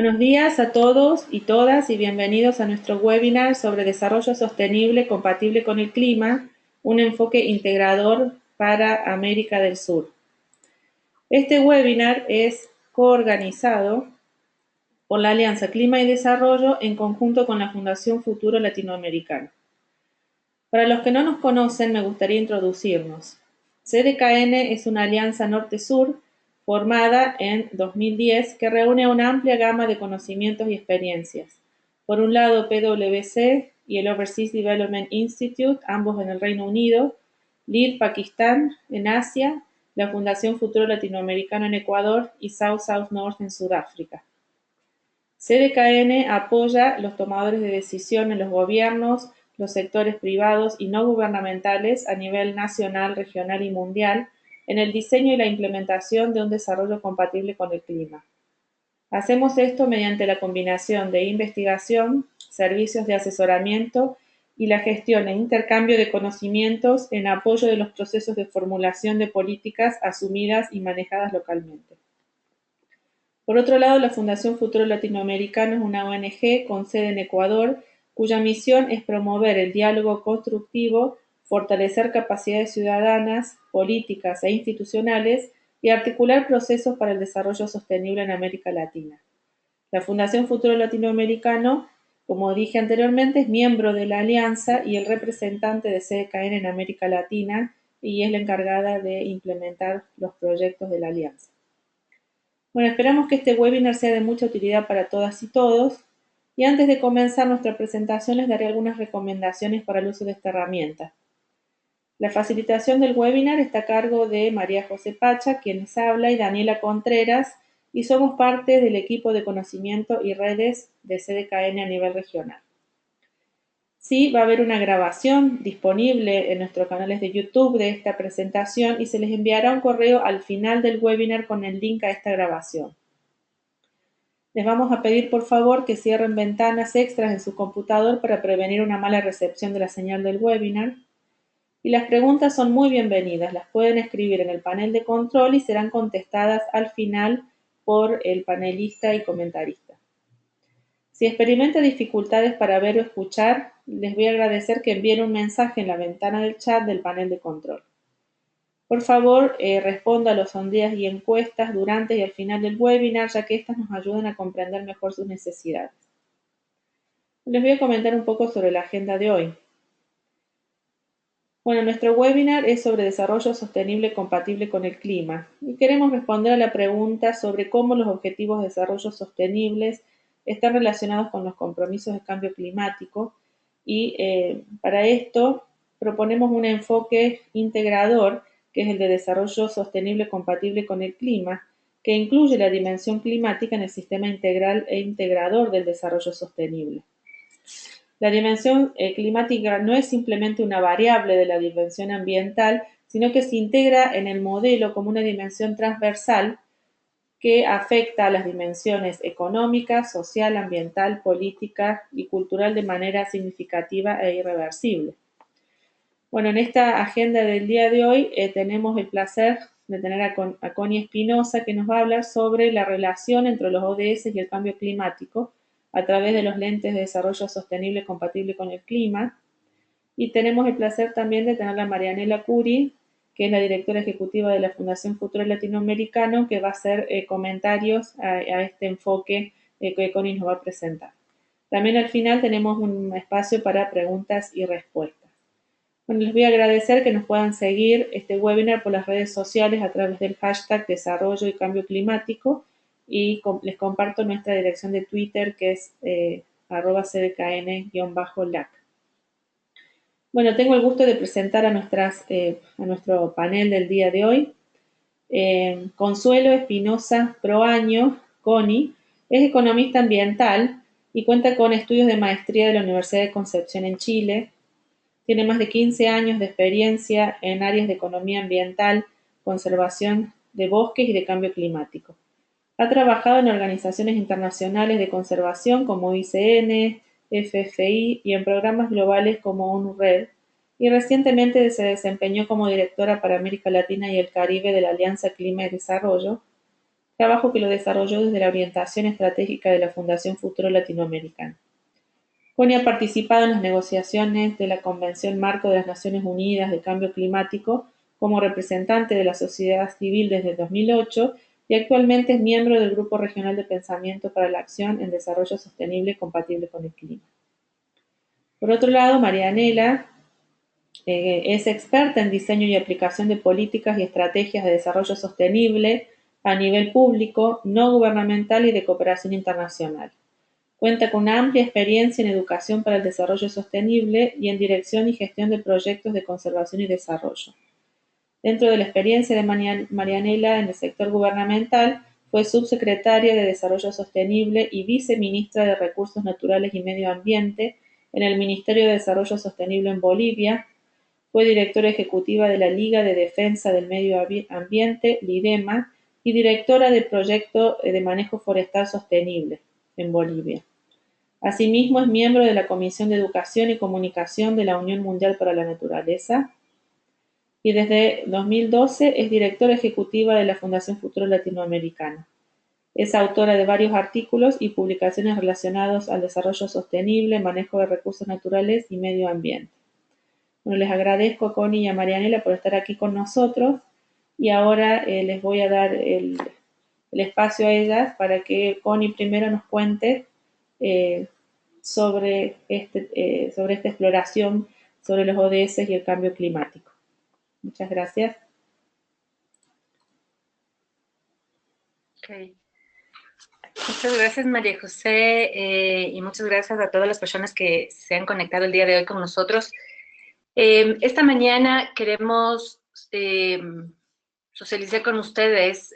Buenos días a todos y todas y bienvenidos a nuestro webinar sobre desarrollo sostenible compatible con el clima, un enfoque integrador para América del Sur. Este webinar es coorganizado por la Alianza Clima y Desarrollo en conjunto con la Fundación Futuro Latinoamericano. Para los que no nos conocen, me gustaría introducirnos. CDKN es una alianza norte-sur formada en 2010 que reúne a una amplia gama de conocimientos y experiencias. Por un lado, PwC y el Overseas Development Institute, ambos en el Reino Unido, LID Pakistán en Asia, la Fundación Futuro Latinoamericano en Ecuador y South North en Sudáfrica. CDKN apoya los tomadores de decisión en los gobiernos, los sectores privados y no gubernamentales a nivel nacional, regional y mundial en el diseño y la implementación de un desarrollo compatible con el clima. Hacemos esto mediante la combinación de investigación, servicios de asesoramiento y la gestión e intercambio de conocimientos en apoyo de los procesos de formulación de políticas asumidas y manejadas localmente. Por otro lado, la Fundación Futuro Latinoamericano es una ONG con sede en Ecuador, cuya misión es promover el diálogo constructivo, fortalecer capacidades ciudadanas, políticas e institucionales y articular procesos para el desarrollo sostenible en América Latina. La Fundación Futuro Latinoamericano, como dije anteriormente, es miembro de la Alianza y el representante de CDKN en América Latina y es la encargada de implementar los proyectos de la Alianza. Bueno, esperamos que este webinar sea de mucha utilidad para todas y todos. Y antes de comenzar nuestra presentación les daré algunas recomendaciones para el uso de esta herramienta. La facilitación del webinar está a cargo de María José Pacha, quien les habla, y Daniela Contreras, y somos parte del equipo de conocimiento y redes de CDKN a nivel regional. Sí, va a haber una grabación disponible en nuestros canales de YouTube de esta presentación y se les enviará un correo al final del webinar con el link a esta grabación. Les vamos a pedir por favor que cierren ventanas extras en su computador para prevenir una mala recepción de la señal del webinar. Y las preguntas son muy bienvenidas, las pueden escribir en el panel de control y serán contestadas al final por el panelista y comentarista. Si experimenta dificultades para ver o escuchar, les voy a agradecer que envíen un mensaje en la ventana del chat del panel de control. Por favor, responda a los sondeos y encuestas durante y al final del webinar, ya que estas nos ayudan a comprender mejor sus necesidades. Les voy a comentar un poco sobre la agenda de hoy. Bueno, nuestro webinar es sobre desarrollo sostenible compatible con el clima y queremos responder a la pregunta sobre cómo los objetivos de desarrollo sostenibles están relacionados con los compromisos de cambio climático y para esto proponemos un enfoque integrador que es el de desarrollo sostenible compatible con el clima, que incluye la dimensión climática en el sistema integral e integrador del desarrollo sostenible. La dimensión climática no es simplemente una variable de la dimensión ambiental, sino que se integra en el modelo como una dimensión transversal que afecta a las dimensiones económica, social, ambiental, política y cultural de manera significativa e irreversible. Bueno, en esta agenda del día de hoy tenemos el placer de tener a Connie Espinosa, que nos va a hablar sobre la relación entre los ODS y el cambio climático a través de los lentes de desarrollo sostenible compatible con el clima. Y tenemos el placer también de tener a Marianela Curi, que es la directora ejecutiva de la Fundación Futuro Latinoamericano, que va a hacer comentarios a este enfoque que Connie nos va a presentar. También al final tenemos un espacio para preguntas y respuestas. Bueno, les voy a agradecer que nos puedan seguir este webinar por las redes sociales a través del hashtag Desarrollo y Cambio Climático y les comparto nuestra dirección de Twitter que es @cdkn_lac. Bueno, tengo el gusto de presentar a nuestro panel del día de hoy. Consuelo Espinosa Proaño, Connie, es economista ambiental y cuenta con estudios de maestría de la Universidad de Concepción en Chile. Tiene más de 15 años de experiencia en áreas de economía ambiental, conservación de bosques y de cambio climático. Ha trabajado en organizaciones internacionales de conservación como ICN, FFI y en programas globales como ONU-RED, y recientemente se desempeñó como directora para América Latina y el Caribe de la Alianza Clima y Desarrollo, trabajo que lo desarrolló desde la orientación estratégica de la Fundación Futuro Latinoamericano. Connie ha participado en las negociaciones de la Convención Marco de las Naciones Unidas de Cambio Climático como representante de la sociedad civil desde 2008 y actualmente es miembro del Grupo Regional de Pensamiento para la Acción en Desarrollo Sostenible Compatible con el Clima. Por otro lado, Marianela es experta en diseño y aplicación de políticas y estrategias de desarrollo sostenible a nivel público, no gubernamental y de cooperación internacional. Cuenta con una amplia experiencia en educación para el desarrollo sostenible y en dirección y gestión de proyectos de conservación y desarrollo. Dentro de la experiencia de Marianela en el sector gubernamental, fue subsecretaria de Desarrollo Sostenible y viceministra de Recursos Naturales y Medio Ambiente en el Ministerio de Desarrollo Sostenible en Bolivia. Fue directora ejecutiva de la Liga de Defensa del Medio Ambiente, LIDEMA, y directora del Proyecto de Manejo Forestal Sostenible en Bolivia. Asimismo, es miembro de la Comisión de Educación y Comunicación de la Unión Mundial para la Naturaleza y desde 2012 es directora ejecutiva de la Fundación Futuro Latinoamericano. Es autora de varios artículos y publicaciones relacionados al desarrollo sostenible, manejo de recursos naturales y medio ambiente. Bueno, les agradezco a Connie y a Marianela por estar aquí con nosotros y ahora les voy a dar el espacio a ellas para que Connie primero nos cuente sobre esta exploración sobre los ODS y el cambio climático. Muchas gracias. Okay. Muchas gracias, María José, y muchas gracias a todas las personas que se han conectado el día de hoy con nosotros. Esta mañana queremos socializar con ustedes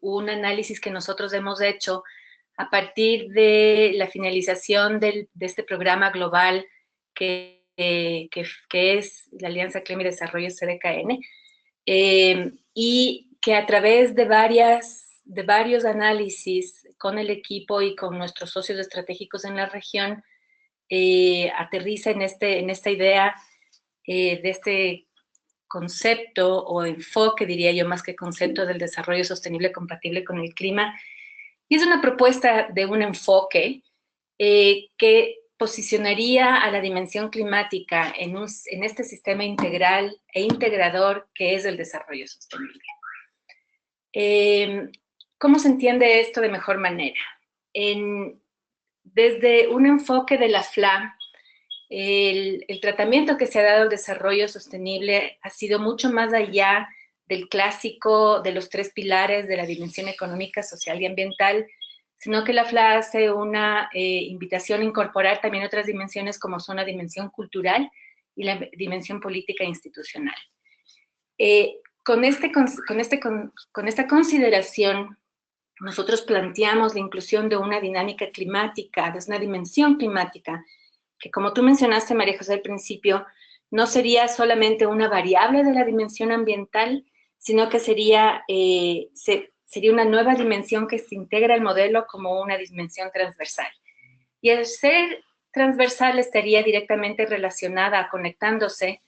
un análisis que nosotros hemos hecho a partir de la finalización de este programa global que es la Alianza Clima y Desarrollo CDKN, y que a través de varios análisis con el equipo y con nuestros socios estratégicos en la región, aterriza en esta idea de este concepto o enfoque, diría yo, más que concepto del desarrollo sostenible compatible con el clima. Y es una propuesta de un enfoque que posicionaría a la dimensión climática en este sistema integral e integrador que es el desarrollo sostenible. ¿Cómo se entiende esto de mejor manera? Desde un enfoque de la FLA, el tratamiento que se ha dado al desarrollo sostenible ha sido mucho más allá del clásico de los 3 pilares de la dimensión económica, social y ambiental, sino que la FLA hace una invitación a incorporar también otras dimensiones como son la dimensión cultural y la dimensión política e institucional. Con esta consideración, nosotros planteamos la inclusión de una dinámica climática, de una dimensión climática, que como tú mencionaste, María José, al principio, no sería solamente una variable de la dimensión ambiental, sino que sería una nueva dimensión que se integra al modelo como una dimensión transversal. Y al ser transversal estaría directamente relacionada, conectándose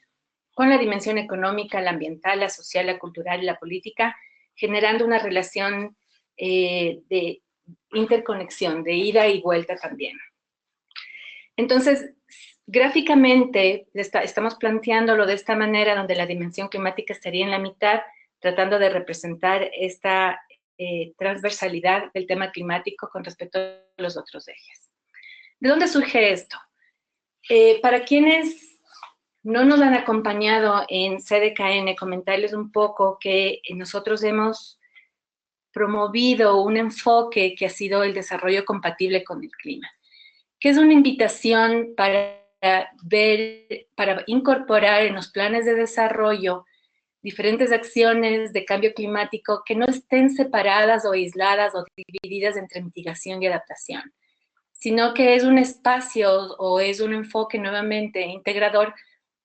con la dimensión económica, la ambiental, la social, la cultural y la política, generando una relación de interconexión, de ida y vuelta también. Entonces, gráficamente estamos planteándolo de esta manera, donde la dimensión climática estaría en la mitad, tratando de representar esta transversalidad del tema climático con respecto a los otros ejes. ¿De dónde surge esto? Para quienes no nos han acompañado en CDKN, comentarles un poco que nosotros hemos promovido un enfoque que ha sido el desarrollo compatible con el clima, que es una invitación para incorporar en los planes de desarrollo diferentes acciones de cambio climático que no estén separadas o aisladas o divididas entre mitigación y adaptación, sino que es un espacio o es un enfoque nuevamente integrador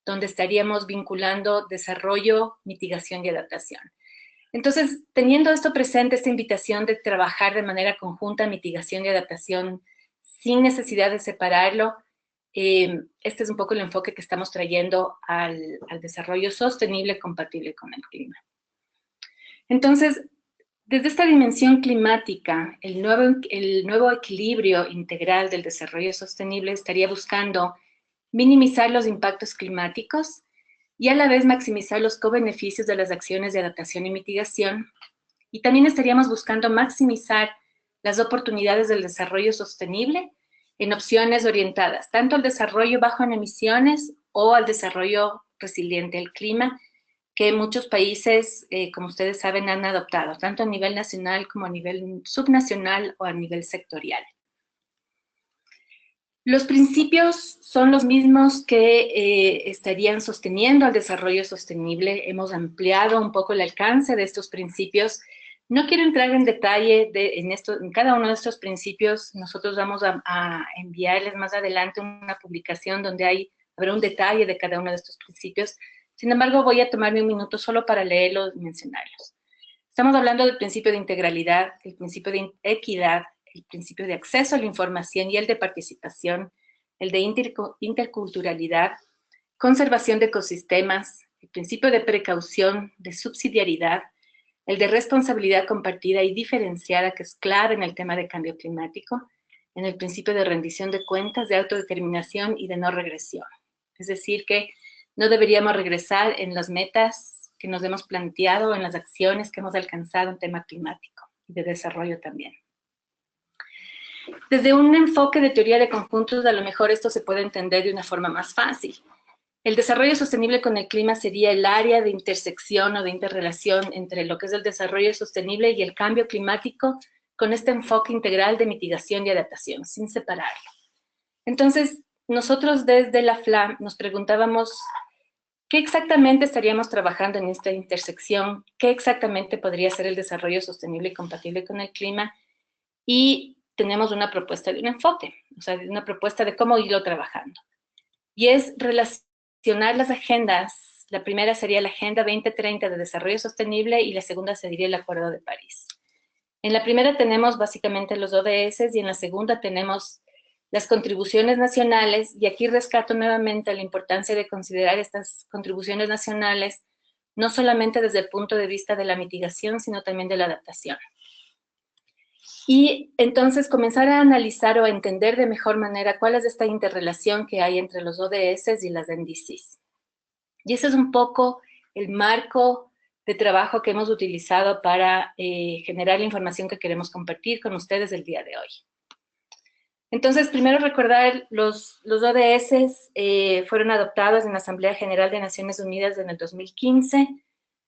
donde estaríamos vinculando desarrollo, mitigación y adaptación. Entonces, teniendo esto presente, esta invitación de trabajar de manera conjunta mitigación y adaptación sin necesidad de separarlo, este es un poco el enfoque que estamos trayendo al desarrollo sostenible compatible con el clima. Entonces, Desde esta dimensión climática, el nuevo equilibrio integral del desarrollo sostenible estaría buscando minimizar los impactos climáticos y a la vez maximizar los co-beneficios de las acciones de adaptación y mitigación. Y también estaríamos buscando maximizar las oportunidades del desarrollo sostenible en opciones orientadas tanto al desarrollo bajo en emisiones o al desarrollo resiliente al clima, que muchos países, como ustedes saben, han adoptado, tanto a nivel nacional como a nivel subnacional o a nivel sectorial. Los principios son los mismos que estarían sosteniendo al desarrollo sostenible. Hemos ampliado un poco el alcance de estos principios. No quiero entrar en detalle en cada uno de estos principios. Nosotros vamos a enviarles más adelante una publicación donde habrá un detalle de cada uno de estos principios. Sin embargo, voy a tomarme un minuto solo para leerlos y mencionarlos. Estamos hablando del principio de integralidad, el principio de equidad, el principio de acceso a la información y el de participación, el de interculturalidad, conservación de ecosistemas, el principio de precaución, de subsidiariedad, el de responsabilidad compartida y diferenciada, que es clave en el tema de cambio climático, en el principio de rendición de cuentas, de autodeterminación y de no regresión. Es decir, que no deberíamos regresar en las metas que nos hemos planteado, en las acciones que hemos alcanzado en tema climático y de desarrollo también. Desde un enfoque de teoría de conjuntos, a lo mejor esto se puede entender de una forma más fácil. El desarrollo sostenible con el clima sería el área de intersección o de interrelación entre lo que es el desarrollo sostenible y el cambio climático, con este enfoque integral de mitigación y adaptación, sin separarlo. Entonces, nosotros desde la FLAM nos preguntábamos qué exactamente estaríamos trabajando en esta intersección, qué exactamente podría ser el desarrollo sostenible y compatible con el clima, y tenemos una propuesta de un enfoque, o sea, una propuesta de cómo irlo trabajando. Y es relacionar las agendas. La primera sería la Agenda 2030 de Desarrollo Sostenible y la segunda sería el Acuerdo de París. En la primera tenemos básicamente los ODS y en la segunda tenemos las contribuciones nacionales, y aquí rescato nuevamente la importancia de considerar estas contribuciones nacionales no solamente desde el punto de vista de la mitigación, sino también de la adaptación. Y entonces comenzar a analizar o a entender de mejor manera cuál es esta interrelación que hay entre los ODS y las NDCs. Y ese es un poco el marco de trabajo que hemos utilizado para generar la información que queremos compartir con ustedes el día de hoy. Entonces, primero recordar, los ODS fueron adoptados en la Asamblea General de Naciones Unidas en el 2015.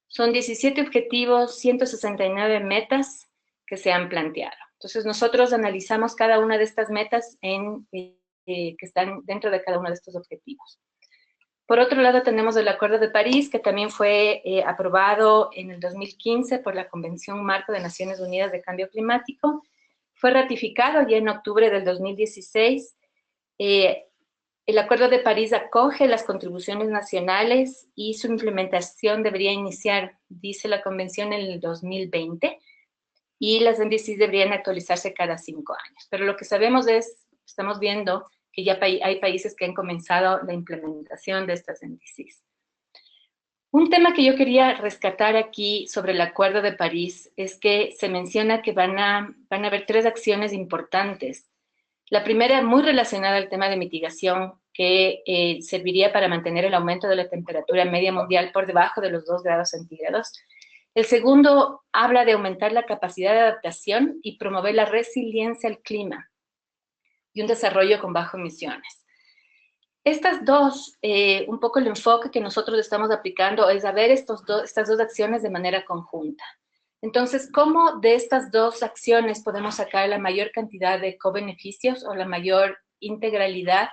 Son 17 objetivos, 169 metas que se han planteado. Entonces, nosotros analizamos cada una de estas metas que están dentro de cada uno de estos objetivos. Por otro lado, tenemos el Acuerdo de París, que también fue aprobado en el 2015 por la Convención Marco de Naciones Unidas de Cambio Climático. Fue ratificado ya en octubre del 2016. El Acuerdo de París acoge las contribuciones nacionales y su implementación debería iniciar, dice la Convención, en el 2020, y las NDCs deberían actualizarse cada 5 años. Pero lo que sabemos estamos viendo que ya hay países que han comenzado la implementación de estas NDCs. Un tema que yo quería rescatar aquí sobre el Acuerdo de París es que se menciona que van a haber 3 acciones importantes. La primera, muy relacionada al tema de mitigación, que serviría para mantener el aumento de la temperatura media mundial por debajo de los 2 grados centígrados. El segundo habla de aumentar la capacidad de adaptación y promover la resiliencia al clima y un desarrollo con bajo emisiones. Estas dos, un poco el enfoque que nosotros estamos aplicando es a ver estas dos acciones de manera conjunta. Entonces, ¿cómo de estas 2 acciones podemos sacar la mayor cantidad de co-beneficios o la mayor integralidad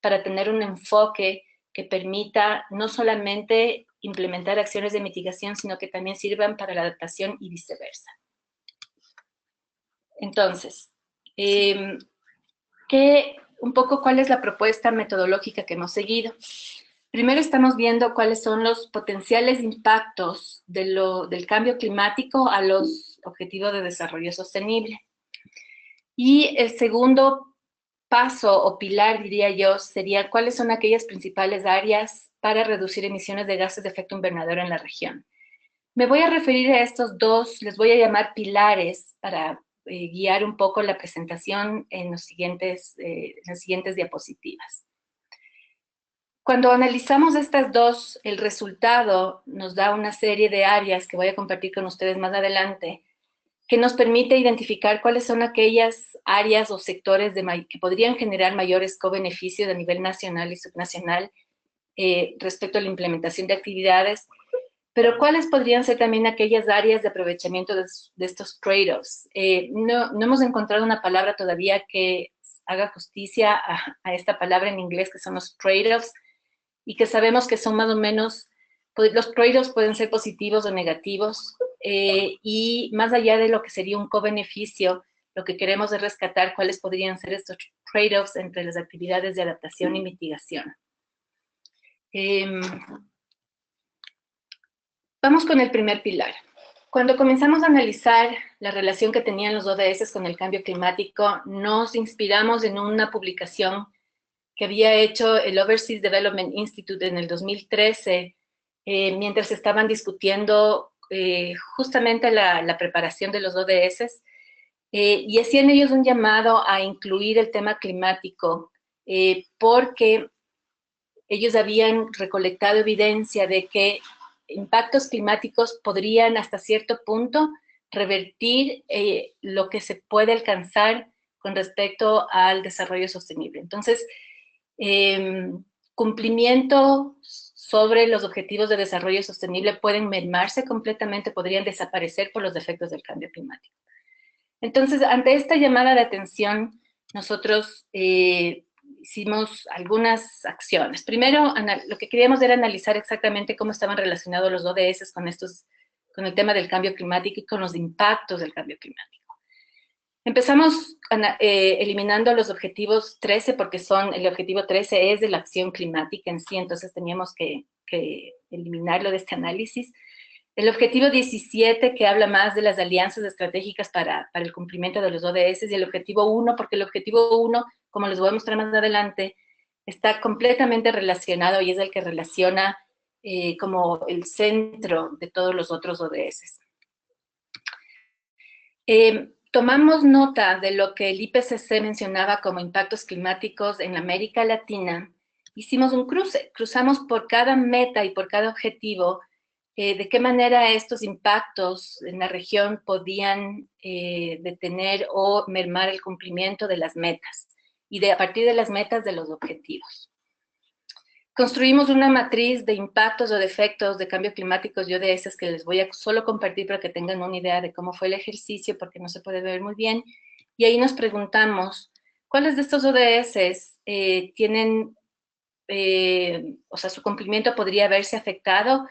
para tener un enfoque que permita no solamente implementar acciones de mitigación, sino que también sirvan para la adaptación y viceversa? Entonces, un poco cuál es la propuesta metodológica que hemos seguido. Primero estamos viendo cuáles son los potenciales impactos del cambio climático a los objetivos de desarrollo sostenible. Y el segundo paso o pilar, diría yo, sería cuáles son aquellas principales áreas para reducir emisiones de gases de efecto invernadero en la región. Me voy a referir a estos dos, les voy a llamar pilares para guiar un poco la presentación en las siguientes diapositivas. Cuando analizamos estas dos, el resultado nos da una serie de áreas que voy a compartir con ustedes más adelante, que nos permite identificar cuáles son aquellas áreas o sectores que podrían generar mayores co-beneficios a nivel nacional y subnacional respecto a la implementación de actividades, pero cuáles podrían ser también aquellas áreas de aprovechamiento de estos trade-offs. No hemos encontrado una palabra todavía que haga justicia a esta palabra en inglés, que son los trade-offs, y que sabemos que son más o menos, los trade-offs pueden ser positivos o negativos, y más allá de lo que sería un co-beneficio, lo que queremos es rescatar cuáles podrían ser estos trade-offs entre las actividades de adaptación y mitigación. Vamos con el primer pilar. Cuando comenzamos a analizar la relación que tenían los ODS con el cambio climático, nos inspiramos en una publicación que había hecho el Overseas Development Institute en el 2013, mientras estaban discutiendo justamente la preparación de los ODS, y hacían ellos un llamado a incluir el tema climático, porque ellos habían recolectado evidencia de que impactos climáticos podrían hasta cierto punto revertir lo que se puede alcanzar con respecto al desarrollo sostenible. Entonces, cumplimiento sobre los objetivos de desarrollo sostenible pueden mermarse completamente, podrían desaparecer por los efectos del cambio climático. Entonces, ante esta llamada de atención, nosotros hicimos algunas acciones. Primero, lo que queríamos era analizar exactamente cómo estaban relacionados los ODS con el tema del cambio climático y con los impactos del cambio climático. Empezamos eliminando los objetivos 13, porque el objetivo 13 es de la acción climática en sí, entonces teníamos que eliminarlo de este análisis. El objetivo 17, que habla más de las alianzas estratégicas para el cumplimiento de los ODS, y el objetivo 1, porque el objetivo 1, como les voy a mostrar más adelante, está completamente relacionado y es el que relaciona como el centro de todos los otros ODS. Tomamos nota de lo que el IPCC mencionaba como impactos climáticos en América Latina. Hicimos un cruce, cruzamos por cada meta y por cada objetivo de qué manera estos impactos en la región podían detener o mermar el cumplimiento de las metas y a partir de las metas de los objetivos. Construimos una matriz de impactos o de efectos de cambio climático y ODS que les voy a solo compartir para que tengan una idea de cómo fue el ejercicio, porque no se puede ver muy bien. Y ahí nos preguntamos, ¿cuáles de estos ODS tienen, o sea, su cumplimiento podría verse afectado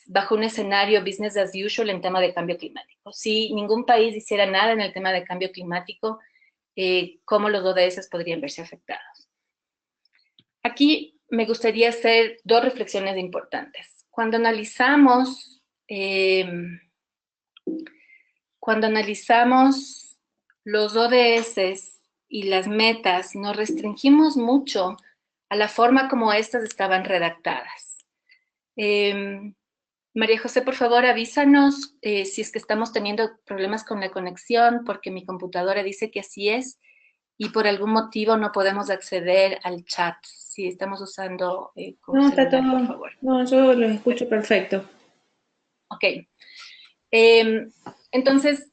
bajo un escenario business as usual en tema de cambio climático? Si ningún país hiciera nada en el tema de cambio climático, ¿cómo los ODS podrían verse afectados? Aquí me gustaría hacer dos reflexiones importantes. Cuando analizamos los ODS y las metas, nos restringimos mucho a la forma como estas estaban redactadas. María José, por favor, avísanos si es que estamos teniendo problemas con la conexión, porque mi computadora dice que así es, y por algún motivo no podemos acceder al chat. Si estamos usando No, está celular, por todo. favor. No, yo los escucho perfecto. Ok. Entonces,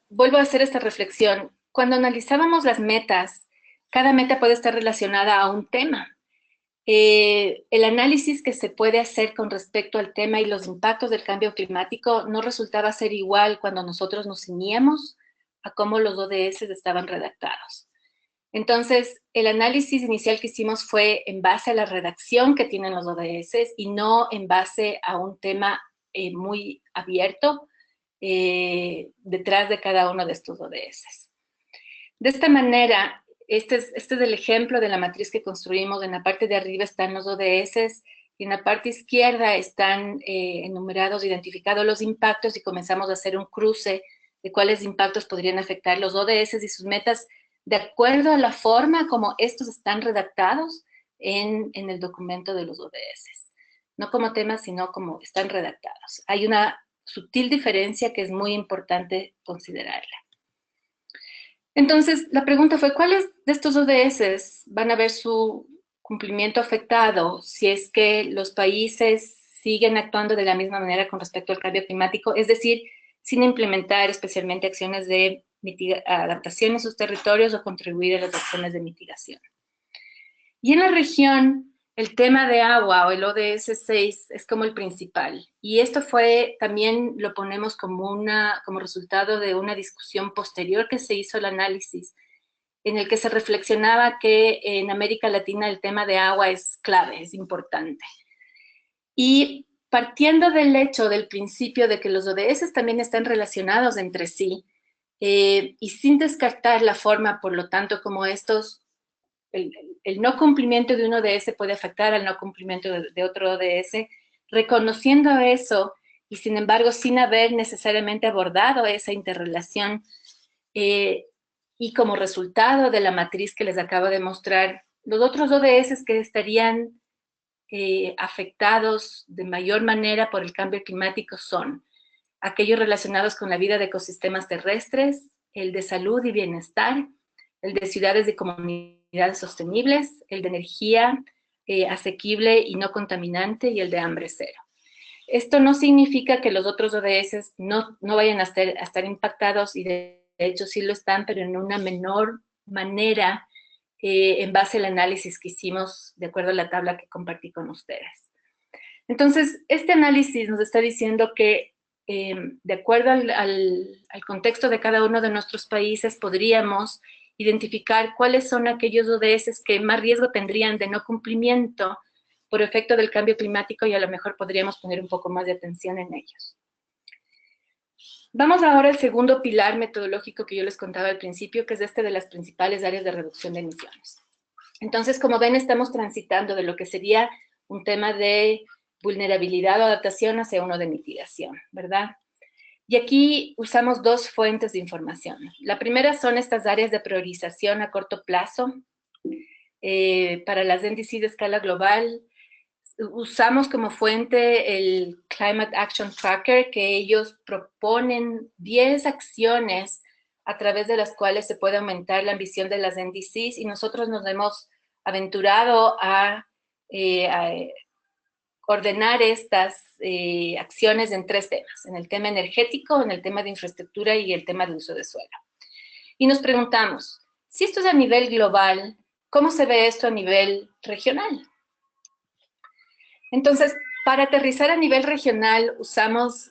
vuelvo a hacer esta reflexión. Cuando analizábamos las metas, cada meta puede estar relacionada a un tema. El análisis que se puede hacer con respecto al tema y los impactos del cambio climático no resultaba ser igual cuando nosotros nos ceñíamos a cómo los ODS estaban redactados. Entonces, el análisis inicial que hicimos fue en base a la redacción que tienen los ODS y no en base a un tema muy abierto detrás de cada uno de estos ODS. De esta manera, este es el ejemplo de la matriz que construimos. En la parte de arriba están los ODS y en la parte izquierda están enumerados, identificados los impactos y comenzamos a hacer un cruce de cuáles impactos podrían afectar los ODS y sus metas de acuerdo a la forma como estos están redactados en el documento de los ODS. No como temas, sino como están redactados. Hay una sutil diferencia que es muy importante considerarla. Entonces, la pregunta fue, ¿cuáles de estos ODS van a ver su cumplimiento afectado si es que los países siguen actuando de la misma manera con respecto al cambio climático? Es decir, sin implementar especialmente acciones de adaptación en sus territorios o contribuir a las acciones de mitigación. Y en la región, el tema de agua o el ODS 6 es como el principal. Y esto fue, también lo ponemos como resultado de una discusión posterior que se hizo el análisis, en el que se reflexionaba que en América Latina el tema de agua es clave, es importante. Y partiendo del hecho, del principio de que los ODS también están relacionados entre sí, y sin descartar la forma, por lo tanto, como estos, el no cumplimiento de un ODS puede afectar al no cumplimiento de otro ODS, reconociendo eso y sin embargo sin haber necesariamente abordado esa interrelación, y como resultado de la matriz que les acabo de mostrar, los otros ODS que estarían afectados de mayor manera por el cambio climático son aquellos relacionados con la vida de ecosistemas terrestres, el de salud y bienestar, el de ciudades y comunidades sostenibles, el de energía asequible y no contaminante y el de hambre cero. Esto no significa que los otros ODS no vayan a estar impactados, y de hecho sí lo están, pero en una menor manera, en base al análisis que hicimos de acuerdo a la tabla que compartí con ustedes. Entonces, este análisis nos está diciendo que de acuerdo al contexto de cada uno de nuestros países, podríamos identificar cuáles son aquellos ODS que más riesgo tendrían de no cumplimiento por efecto del cambio climático, y a lo mejor podríamos poner un poco más de atención en ellos. Vamos ahora al segundo pilar metodológico que yo les contaba al principio, que es este de las principales áreas de reducción de emisiones. Entonces, como ven, estamos transitando de lo que sería un tema de vulnerabilidad o adaptación hacia uno de mitigación, ¿verdad? Y aquí usamos dos fuentes de información. La primera son estas áreas de priorización a corto plazo. Para las NDC de escala global, usamos como fuente el Climate Action Tracker, que ellos proponen 10 acciones a través de las cuales se puede aumentar la ambición de las NDCs, y nosotros nos hemos aventurado a ordenar estas acciones en 3 temas: en el tema energético, en el tema de infraestructura y el tema de uso de suelo. Y nos preguntamos, si esto es a nivel global, ¿cómo se ve esto a nivel regional? Entonces, para aterrizar a nivel regional, usamos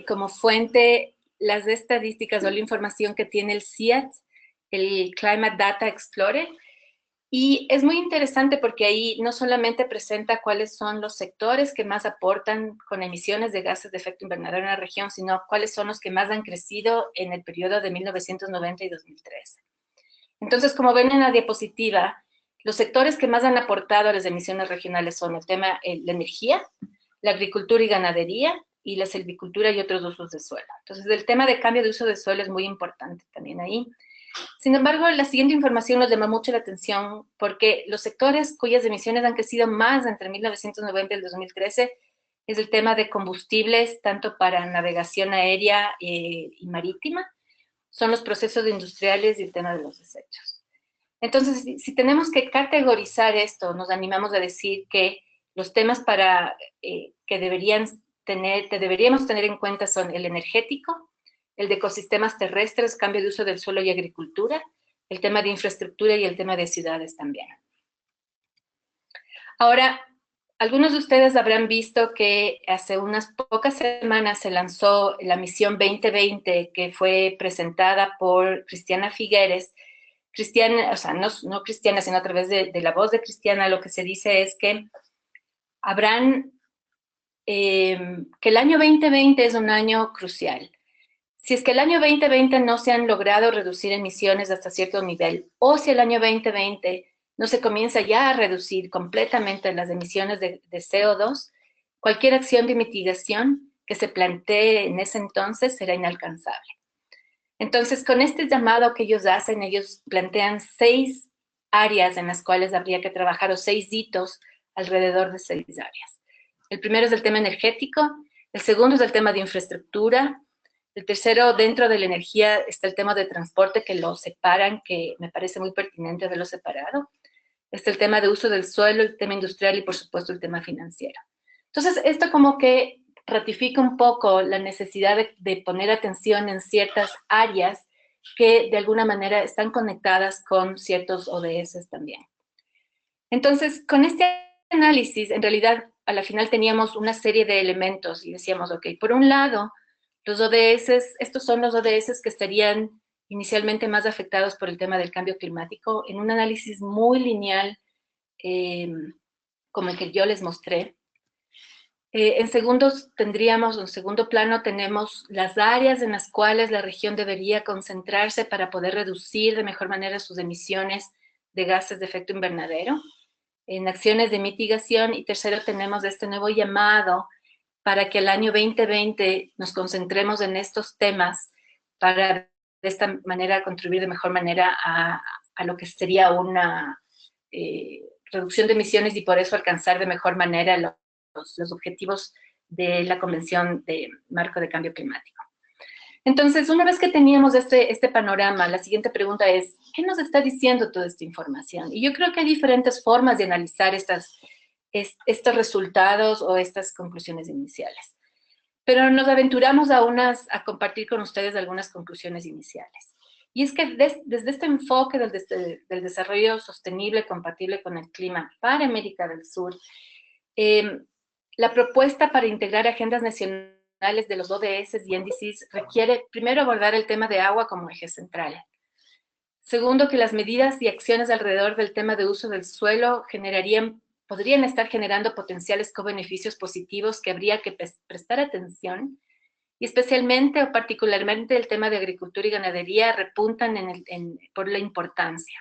como fuente las estadísticas o la información que tiene el CIAT, el Climate Data Explorer, y es muy interesante porque ahí no solamente presenta cuáles son los sectores que más aportan con emisiones de gases de efecto invernadero en la región, sino cuáles son los que más han crecido en el periodo de 1990 y 2013. Entonces, como ven en la diapositiva, los sectores que más han aportado a las emisiones regionales son el tema de la energía, la agricultura y ganadería, y la silvicultura y otros usos de suelo. Entonces, el tema de cambio de uso de suelo es muy importante también ahí. Sin embargo, la siguiente información nos llama mucho la atención porque los sectores cuyas emisiones han crecido más entre 1990 y el 2013 es el tema de combustibles, tanto para navegación aérea y marítima, son los procesos industriales y el tema de los desechos. Entonces, si tenemos que categorizar esto, nos animamos a decir que los temas que deberíamos tener en cuenta son el energético, el de ecosistemas terrestres, cambio de uso del suelo y agricultura, el tema de infraestructura y el tema de ciudades también. Ahora, algunos de ustedes habrán visto que hace unas pocas semanas se lanzó la Misión 2020, que fue presentada por Cristiana Figueres. Cristiana, o sea, no Cristiana, sino a través de la voz de Cristiana, lo que se dice es que que el año 2020 es un año crucial. Si es que el año 2020 no se han logrado reducir emisiones hasta cierto nivel, o si el año 2020 no se comienza ya a reducir completamente las emisiones de CO2, cualquier acción de mitigación que se plantee en ese entonces será inalcanzable. Entonces, con este llamado que ellos hacen, ellos plantean 6 áreas en las cuales habría que trabajar, o 6 hitos alrededor de 6 áreas. El primero es el tema energético. El segundo es el tema de infraestructura. El tercero, dentro de la energía, está el tema de transporte, que lo separan, que me parece muy pertinente verlo separado. Está el tema de uso del suelo, el tema industrial y, por supuesto, el tema financiero. Entonces, esto como que ratifica un poco la necesidad de poner atención en ciertas áreas que de alguna manera están conectadas con ciertos ODS también. Entonces, con este análisis, en realidad, a la final teníamos una serie de elementos y decíamos, ok, por un lado, los ODS, estos son los ODS que estarían inicialmente más afectados por el tema del cambio climático, en un análisis muy lineal, como el que yo les mostré. En segundo plano tenemos las áreas en las cuales la región debería concentrarse para poder reducir de mejor manera sus emisiones de gases de efecto invernadero, en acciones de mitigación. Y tercero, tenemos este nuevo llamado para que el año 2020 nos concentremos en estos temas para de esta manera contribuir de mejor manera a lo que sería una reducción de emisiones y por eso alcanzar de mejor manera los objetivos de la Convención de Marco de Cambio Climático. Entonces, una vez que teníamos este panorama, la siguiente pregunta es, ¿qué nos está diciendo toda esta información? Y yo creo que hay diferentes formas de analizar estos resultados o estas conclusiones iniciales. Pero nos aventuramos a compartir con ustedes algunas conclusiones iniciales. Y es que desde este enfoque del desarrollo sostenible compatible con el clima para América del Sur, la propuesta para integrar agendas nacionales de los ODS y índices requiere primero abordar el tema de agua como eje central. Segundo, que las medidas y acciones alrededor del tema de uso del suelo podrían estar generando potenciales co-beneficios positivos que habría que prestar atención, y especialmente o particularmente el tema de agricultura y ganadería repuntan por la importancia.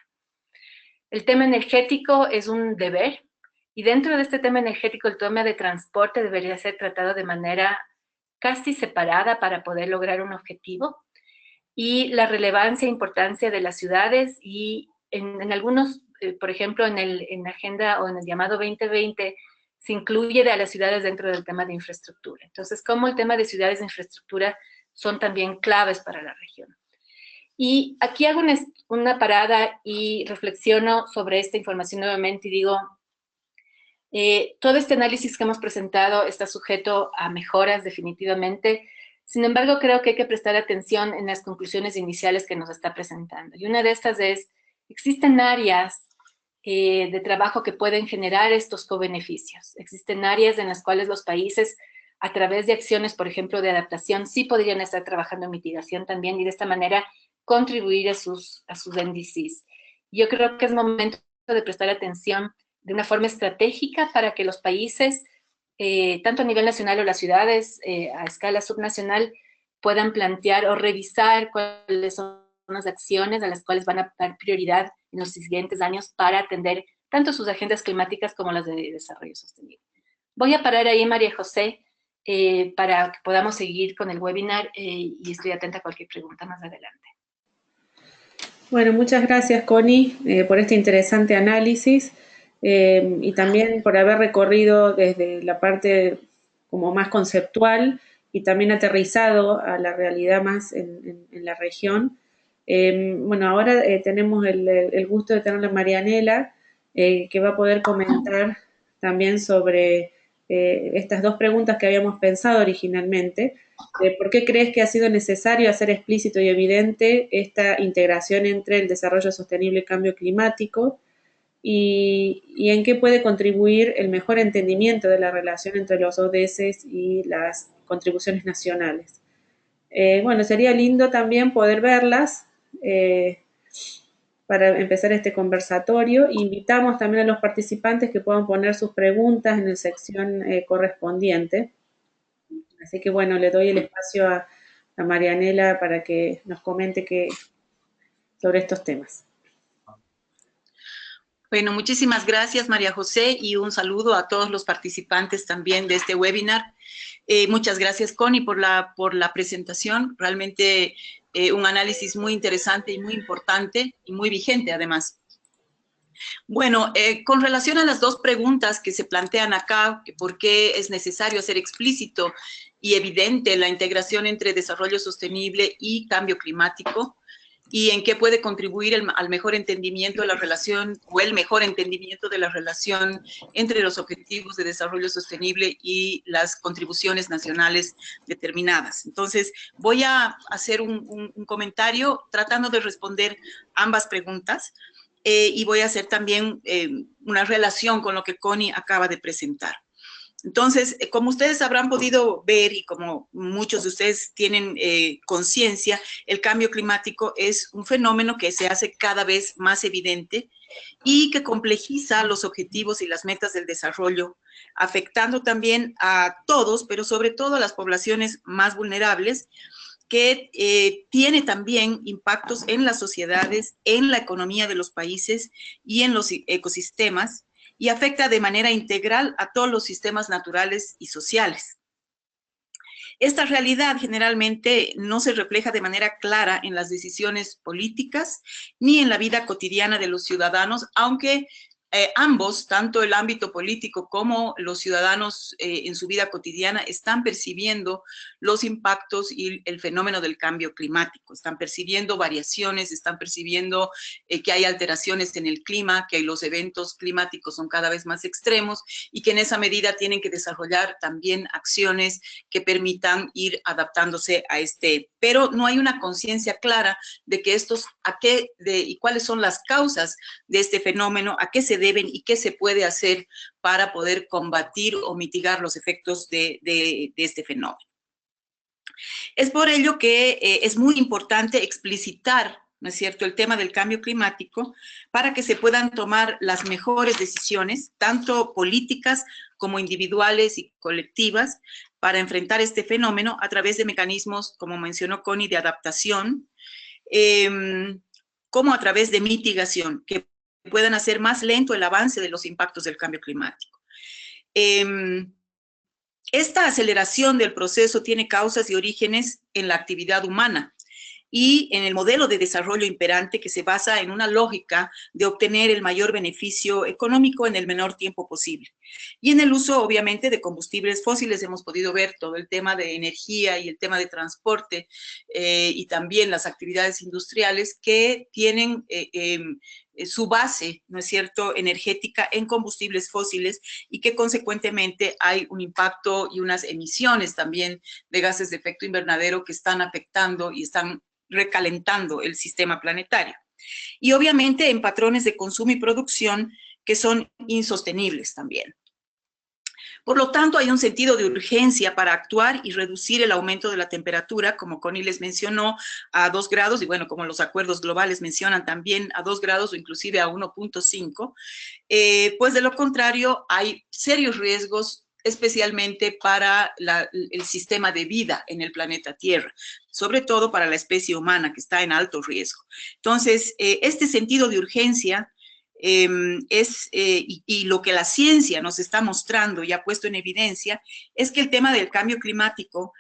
El tema energético es un deber, y dentro de este tema energético el tema de transporte debería ser tratado de manera casi separada para poder lograr un objetivo, y la relevancia e importancia de las ciudades y en algunos, por ejemplo, en la agenda o en el llamado 2020 se incluye a las ciudades dentro del tema de infraestructura. Entonces, cómo el tema de ciudades e infraestructura son también claves para la región. Y aquí hago una parada y reflexiono sobre esta información nuevamente y digo, todo este análisis que hemos presentado está sujeto a mejoras definitivamente. Sin embargo, creo que hay que prestar atención en las conclusiones iniciales que nos está presentando. Y una de estas es, existen áreas de trabajo que pueden generar estos co-beneficios. Existen áreas en las cuales los países, a través de acciones, por ejemplo, de adaptación, sí podrían estar trabajando en mitigación también y de esta manera contribuir a sus índices. Yo creo que es momento de prestar atención de una forma estratégica para que los países, tanto a nivel nacional o las ciudades a escala subnacional, puedan plantear o revisar cuáles son las acciones a las cuales van a dar prioridad en los siguientes años para atender tanto sus agendas climáticas como las de desarrollo sostenible. Voy a parar ahí, María José, para que podamos seguir con el webinar y estoy atenta a cualquier pregunta más adelante. Bueno, muchas gracias, Connie, por este interesante análisis y también por haber recorrido desde la parte como más conceptual y también aterrizado a la realidad más en la región. Bueno, ahora tenemos el gusto de tener a Marianela, que va a poder comentar también sobre estas dos preguntas que habíamos pensado originalmente. ¿Por qué crees que ha sido necesario hacer explícito y evidente esta integración entre el desarrollo sostenible y cambio climático? Y en qué puede contribuir el mejor entendimiento de la relación entre los ODS y las contribuciones nacionales. Bueno, sería lindo también poder verlas para empezar este conversatorio. Invitamos también a los participantes que puedan poner sus preguntas en la sección correspondiente. Así que bueno, le doy el espacio a Marianela para que nos comente sobre estos temas. Bueno, muchísimas gracias, María José, y un saludo a todos los participantes también de este webinar. Muchas gracias, Connie, por la presentación. Realmente un análisis muy interesante y muy importante y muy vigente, además. Bueno, con relación a las dos preguntas que se plantean acá, que por qué es necesario hacer explícito y evidente la integración entre desarrollo sostenible y cambio climático, y en qué puede contribuir al mejor entendimiento de la relación, o el mejor entendimiento de la relación entre los objetivos de desarrollo sostenible y las contribuciones nacionales determinadas. Entonces, voy a hacer un comentario tratando de responder ambas preguntas. Y voy a hacer también una relación con lo que Connie acaba de presentar. Entonces, como ustedes habrán podido ver y como muchos de ustedes tienen conciencia, el cambio climático es un fenómeno que se hace cada vez más evidente y que complejiza los objetivos y las metas del desarrollo, afectando también a todos, pero sobre todo a las poblaciones más vulnerables, que tiene también impactos en las sociedades, en la economía de los países y en los ecosistemas, y afecta de manera integral a todos los sistemas naturales y sociales. Esta realidad generalmente no se refleja de manera clara en las decisiones políticas ni en la vida cotidiana de los ciudadanos, aunque ambos, tanto el ámbito político como los ciudadanos en su vida cotidiana, están percibiendo los impactos y el fenómeno del cambio climático. Están percibiendo variaciones, están percibiendo que hay alteraciones en el clima, que los eventos climáticos son cada vez más extremos y que en esa medida tienen que desarrollar también acciones que permitan ir adaptándose a este. Pero no hay una conciencia clara de que estos, y cuáles son las causas de este fenómeno, a qué se deben y qué se puede hacer para poder combatir o mitigar los efectos de este fenómeno. Es por ello que es muy importante explicitar, ¿no es cierto?, el tema del cambio climático para que se puedan tomar las mejores decisiones, tanto políticas como individuales y colectivas, para enfrentar este fenómeno a través de mecanismos, como mencionó Connie, de adaptación, como a través de mitigación, que puedan hacer más lento el avance de los impactos del cambio climático. Esta aceleración del proceso tiene causas y orígenes en la actividad humana y en el modelo de desarrollo imperante que se basa en una lógica de obtener el mayor beneficio económico en el menor tiempo posible. Y en el uso, obviamente, de combustibles fósiles hemos podido ver todo el tema de energía y el tema de transporte y también las actividades industriales que tienen su base, ¿no es cierto?, energética en combustibles fósiles y que consecuentemente hay un impacto y unas emisiones también de gases de efecto invernadero que están afectando y están recalentando el sistema planetario. Y obviamente en patrones de consumo y producción que son insostenibles también. Por lo tanto, hay un sentido de urgencia para actuar y reducir el aumento de la temperatura, como Connie les mencionó, a 2 grados, y bueno, como los acuerdos globales mencionan también a 2 grados o inclusive a 1.5, pues de lo contrario hay serios riesgos, especialmente para el sistema de vida en el planeta Tierra, sobre todo para la especie humana, que está en alto riesgo. Entonces, este sentido de urgencia y lo que la ciencia nos está mostrando y ha puesto en evidencia es que el tema del cambio climático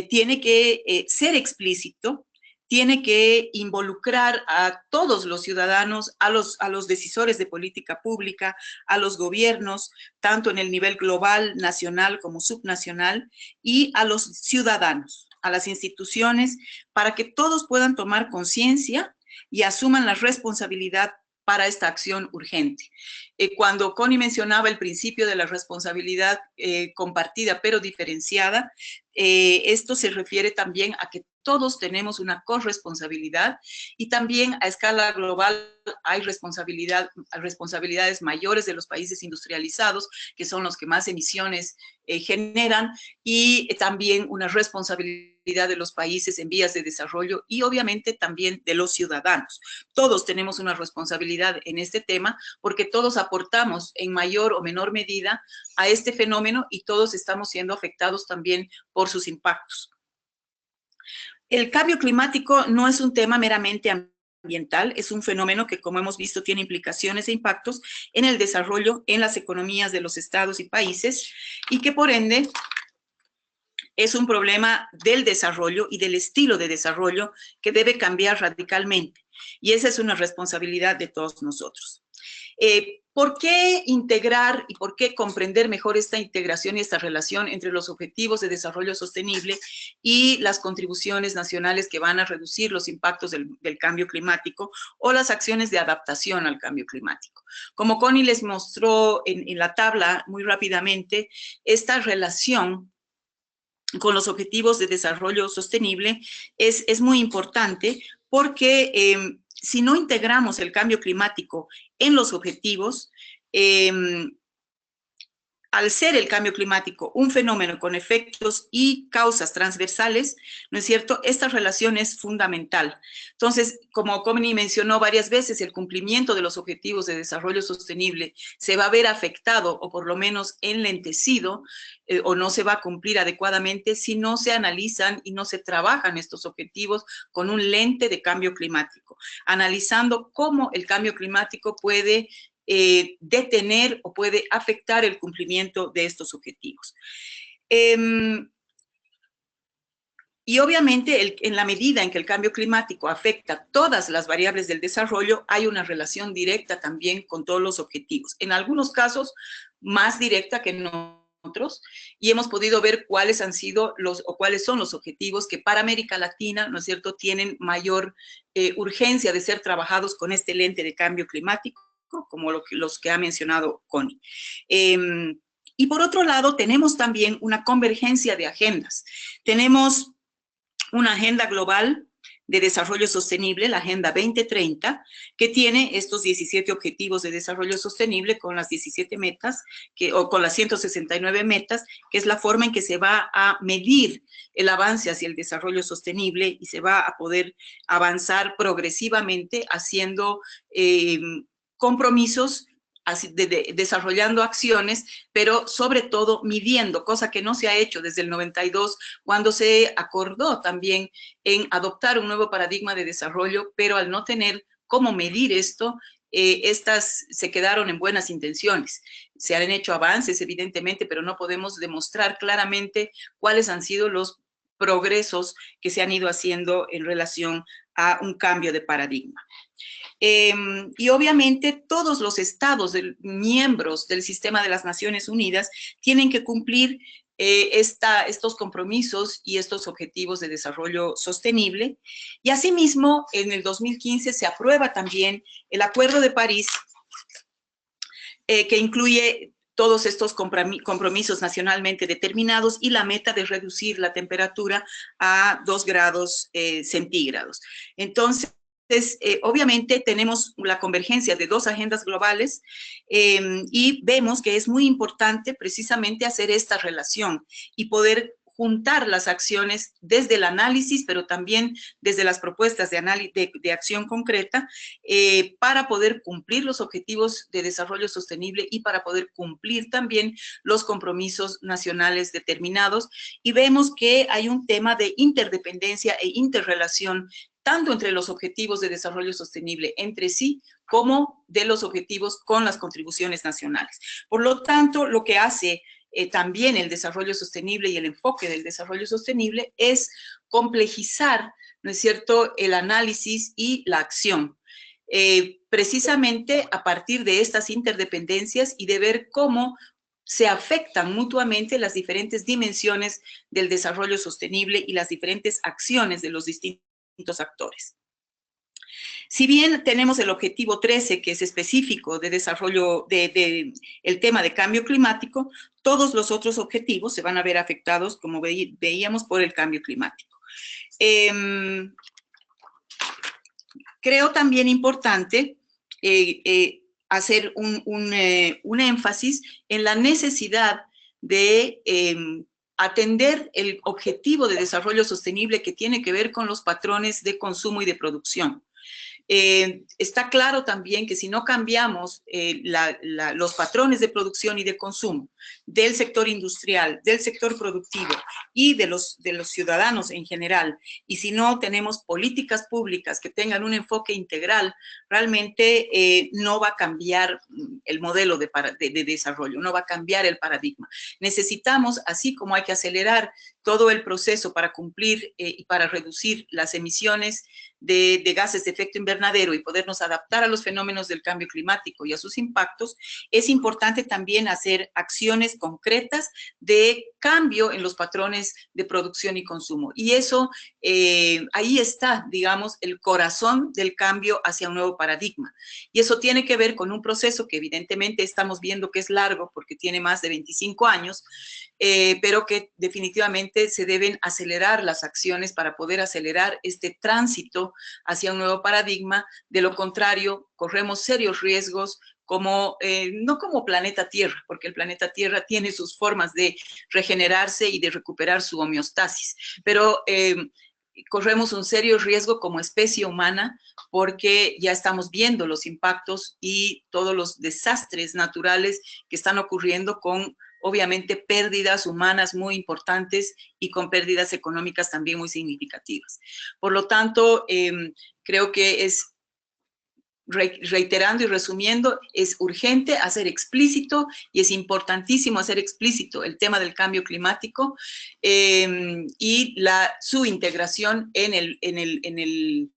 tiene que ser explícito, tiene que involucrar a todos los ciudadanos, a los decisores de política pública, a los gobiernos, tanto en el nivel global, nacional como subnacional, y a los ciudadanos, a las instituciones, para que todos puedan tomar conciencia y asuman la responsabilidad para esta acción urgente. Cuando Connie mencionaba el principio de la responsabilidad compartida pero diferenciada, esto se refiere también a que todos tenemos una corresponsabilidad y también a escala global hay responsabilidades mayores de los países industrializados, que son los que más emisiones generan, y también una responsabilidad de los países en vías de desarrollo y obviamente también de los ciudadanos. Todos tenemos una responsabilidad en este tema porque todos aportamos en mayor o menor medida a este fenómeno y todos estamos siendo afectados también por sus impactos. El cambio climático no es un tema meramente ambiental, es un fenómeno que, como hemos visto, tiene implicaciones e impactos en el desarrollo, en las economías de los estados y países, y que por ende es un problema del desarrollo y del estilo de desarrollo que debe cambiar radicalmente. Y esa es una responsabilidad de todos nosotros. ¿Por qué integrar y por qué comprender mejor esta integración y esta relación entre los objetivos de desarrollo sostenible y las contribuciones nacionales que van a reducir los impactos del cambio climático o las acciones de adaptación al cambio climático? Como Connie les mostró en la tabla muy rápidamente, esta relación con los objetivos de desarrollo sostenible es muy importante porque si no integramos el cambio climático en los objetivos, al ser el cambio climático un fenómeno con efectos y causas transversales, ¿no es cierto?, esta relación es fundamental. Entonces, como Connie mencionó varias veces, el cumplimiento de los objetivos de desarrollo sostenible se va a ver afectado o por lo menos enlentecido o no se va a cumplir adecuadamente si no se analizan y no se trabajan estos objetivos con un lente de cambio climático, analizando cómo el cambio climático puede detener o puede afectar el cumplimiento de estos objetivos. Y obviamente, en la medida en que el cambio climático afecta todas las variables del desarrollo, hay una relación directa también con todos los objetivos. En algunos casos, más directa que en otros, y hemos podido ver cuáles han sido cuáles son los objetivos que para América Latina, ¿no es cierto?, tienen mayor urgencia de ser trabajados con este lente de cambio climático, como los que ha mencionado Connie. Y por otro lado, tenemos también una convergencia de agendas. Tenemos una agenda global de desarrollo sostenible, la Agenda 2030, que tiene estos 17 objetivos de desarrollo sostenible con las 17 metas, o con las 169 metas, que es la forma en que se va a medir el avance hacia el desarrollo sostenible y se va a poder avanzar progresivamente haciendo compromisos, desarrollando acciones, pero sobre todo midiendo, cosa que no se ha hecho desde el 92, cuando se acordó también en adoptar un nuevo paradigma de desarrollo, pero al no tener cómo medir esto, estas se quedaron en buenas intenciones. Se han hecho avances, evidentemente, pero no podemos demostrar claramente cuáles han sido los progresos que se han ido haciendo en relación a un cambio de paradigma. Y obviamente todos los estados miembros del sistema de las Naciones Unidas tienen que cumplir estos compromisos y estos objetivos de desarrollo sostenible. Y asimismo, en el 2015 se aprueba también el Acuerdo de París, que incluye todos estos compromisos nacionalmente determinados y la meta de reducir la temperatura a 2 grados centígrados. Entonces, obviamente tenemos la convergencia de 2 agendas globales y vemos que es muy importante precisamente hacer esta relación y poder juntar las acciones desde el análisis, pero también desde las propuestas de acción concreta para poder cumplir los objetivos de desarrollo sostenible y para poder cumplir también los compromisos nacionales determinados. Y vemos que hay un tema de interdependencia e interrelación tanto entre los objetivos de desarrollo sostenible entre sí, como de los objetivos con las contribuciones nacionales. Por lo tanto, lo que hace también el desarrollo sostenible y el enfoque del desarrollo sostenible es complejizar, ¿no es cierto?, el análisis y la acción. Precisamente a partir de estas interdependencias y de ver cómo se afectan mutuamente las diferentes dimensiones del desarrollo sostenible y las diferentes acciones de los distintos actores. Si bien tenemos el objetivo 13, que es específico de desarrollo el tema de cambio climático, todos los otros objetivos se van a ver afectados, como veíamos, por el cambio climático. Creo también importante hacer un énfasis en la necesidad de atender el objetivo de desarrollo sostenible que tiene que ver con los patrones de consumo y de producción. Está claro también que si no cambiamos los patrones de producción y de consumo, del sector industrial, del sector productivo y de los ciudadanos en general, y si no tenemos políticas públicas que tengan un enfoque integral, realmente no va a cambiar el modelo de desarrollo, no va a cambiar el paradigma. Necesitamos, así como hay que acelerar todo el proceso para cumplir y para reducir las emisiones de gases de efecto invernadero y podernos adaptar a los fenómenos del cambio climático y a sus impactos, es importante también hacer acciones concretas de cambio en los patrones de producción y consumo. Y eso, ahí está, digamos, el corazón del cambio hacia un nuevo paradigma. Y eso tiene que ver con un proceso que evidentemente estamos viendo que es largo porque tiene más de 25 años, pero que definitivamente se deben acelerar las acciones para poder acelerar este tránsito hacia un nuevo paradigma. De lo contrario, corremos serios riesgos como, no como planeta Tierra, porque el planeta Tierra tiene sus formas de regenerarse y de recuperar su homeostasis, pero corremos un serio riesgo como especie humana porque ya estamos viendo los impactos y todos los desastres naturales que están ocurriendo con, obviamente, pérdidas humanas muy importantes y con pérdidas económicas también muy significativas. Por lo tanto, creo que es, reiterando y resumiendo, es urgente hacer explícito y es importantísimo hacer explícito el tema del cambio climático y su integración en el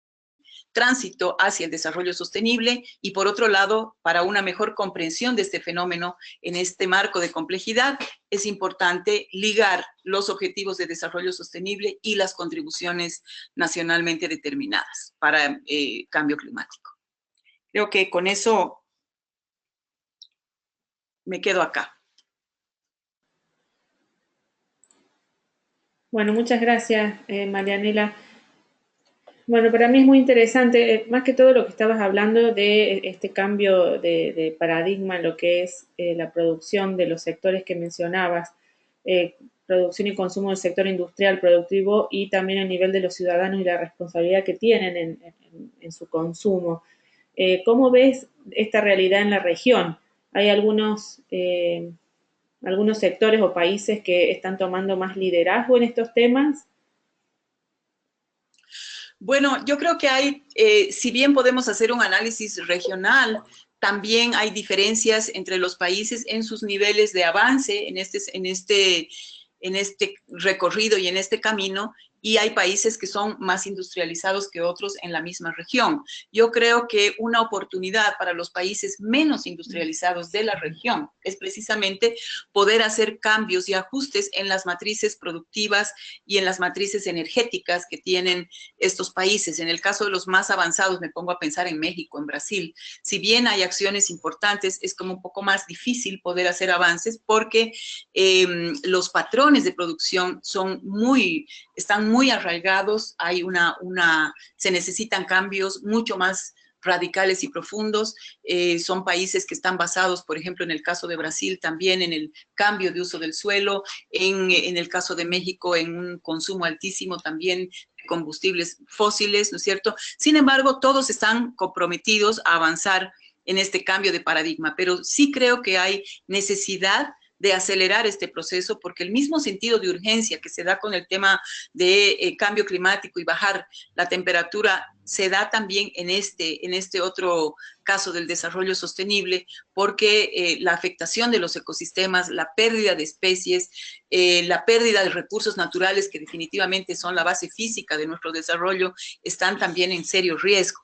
tránsito hacia el desarrollo sostenible, y por otro lado, para una mejor comprensión de este fenómeno en este marco de complejidad, es importante ligar los objetivos de desarrollo sostenible y las contribuciones nacionalmente determinadas para cambio climático. Creo que con eso me quedo acá. Bueno, muchas gracias, Marianela. Bueno, para mí es muy interesante, más que todo lo que estabas hablando de este cambio de paradigma en lo que es la producción de los sectores que mencionabas, producción y consumo del sector industrial, productivo, y también el nivel de los ciudadanos y la responsabilidad que tienen en su consumo. ¿Cómo ves esta realidad en la región? ¿Hay algunos sectores o países que están tomando más liderazgo en estos temas? Bueno, yo creo que hay, si bien podemos hacer un análisis regional, también hay diferencias entre los países en sus niveles de avance en este recorrido y en este camino, y hay países que son más industrializados que otros en la misma región. Yo creo que una oportunidad para los países menos industrializados de la región es precisamente poder hacer cambios y ajustes en las matrices productivas y en las matrices energéticas que tienen estos países. En el caso de los más avanzados, me pongo a pensar en México, en Brasil. Si bien hay acciones importantes, es como un poco más difícil poder hacer avances porque los patrones de producción están muy arraigados, se necesitan cambios mucho más radicales y profundos. Son países que están basados, por ejemplo, en el caso de Brasil, también en el cambio de uso del suelo, en el caso de México, en un consumo altísimo también de combustibles fósiles, ¿no es cierto? Sin embargo, todos están comprometidos a avanzar en este cambio de paradigma, pero sí creo que hay necesidad de acelerar este proceso, porque el mismo sentido de urgencia que se da con el tema de cambio climático y bajar la temperatura se da también en este otro caso del desarrollo sostenible, porque la afectación de los ecosistemas, la pérdida de especies, la pérdida de recursos naturales que definitivamente son la base física de nuestro desarrollo, están también en serio riesgo.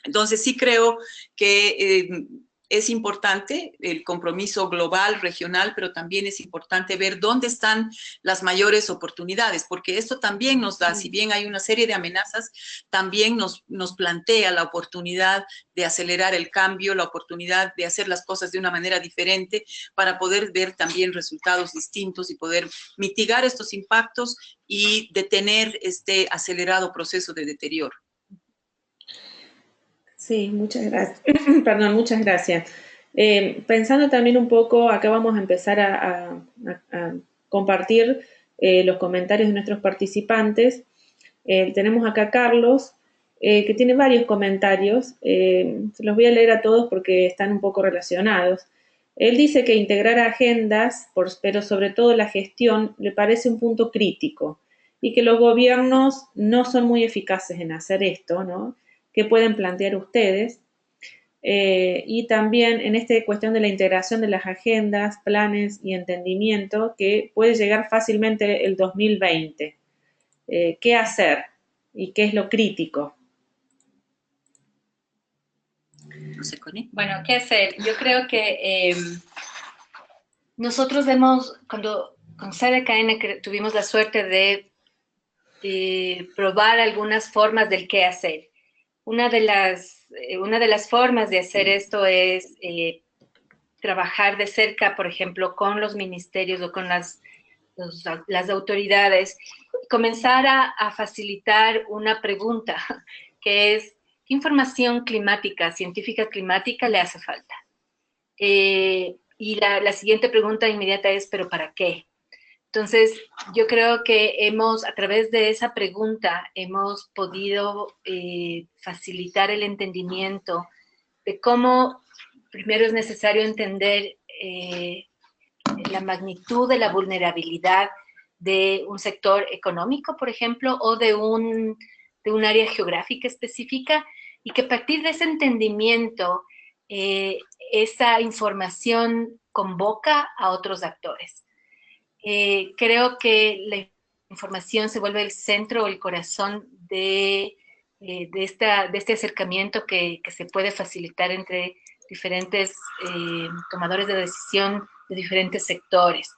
Entonces sí creo que es importante el compromiso global, regional, pero también es importante ver dónde están las mayores oportunidades, porque esto también nos da, si bien hay una serie de amenazas, también nos plantea la oportunidad de acelerar el cambio, la oportunidad de hacer las cosas de una manera diferente para poder ver también resultados distintos y poder mitigar estos impactos y detener este acelerado proceso de deterioro. Sí, muchas gracias. Perdón, muchas gracias. Pensando también un poco, acá vamos a empezar a compartir los comentarios de nuestros participantes. Tenemos acá a Carlos, que tiene varios comentarios. Se los voy a leer a todos porque están un poco relacionados. Él dice que integrar agendas, pero sobre todo la gestión, le parece un punto crítico y que los gobiernos no son muy eficaces en hacer esto, ¿no? ¿Qué pueden plantear ustedes? Y también en esta cuestión de la integración de las agendas, planes y entendimiento, que puede llegar fácilmente el 2020. ¿Qué hacer y qué es lo crítico? No sé, Connie. Bueno, ¿qué hacer? Yo creo que nosotros vemos, cuando con CDKN tuvimos la suerte de probar algunas formas del qué hacer. Una de las formas de hacer esto es trabajar de cerca, por ejemplo, con los ministerios o con las autoridades, comenzar a facilitar una pregunta, que es, ¿qué información climática, científica climática le hace falta? Y la siguiente pregunta inmediata es, ¿pero para qué? Entonces, yo creo que a través de esa pregunta, hemos podido facilitar el entendimiento de cómo primero es necesario entender la magnitud de la vulnerabilidad de un sector económico, por ejemplo, o de un área geográfica específica, y que a partir de ese entendimiento, esa información convoca a otros actores. Creo que la información se vuelve el centro o el corazón de este acercamiento que se puede facilitar entre diferentes tomadores de decisión de diferentes sectores.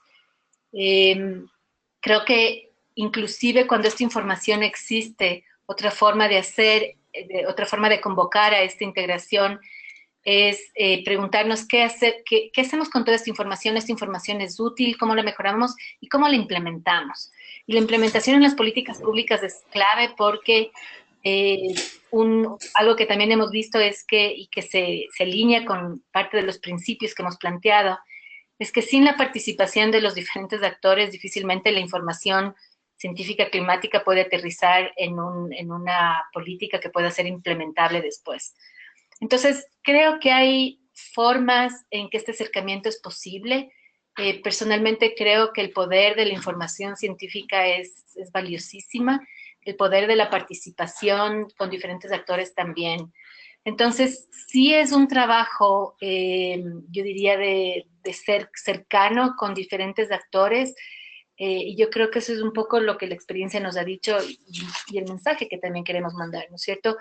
Creo que inclusive cuando esta información existe, otra forma de hacer, otra forma de convocar a esta integración es preguntarnos qué hacemos con toda esta información es útil, cómo la mejoramos y cómo la implementamos. Y la implementación en las políticas públicas es clave porque algo que también hemos visto es que se alinea con parte de los principios que hemos planteado, es que sin la participación de los diferentes actores, difícilmente la información científica climática puede aterrizar en una política que pueda ser implementable después. Entonces, creo que hay formas en que este acercamiento es posible. Personalmente creo que el poder de la información científica es valiosísima, el poder de la participación con diferentes actores también. Entonces, sí es un trabajo, yo diría, de ser cercano con diferentes actores, y yo creo que eso es un poco lo que la experiencia nos ha dicho y el mensaje que también queremos mandar, ¿no es cierto?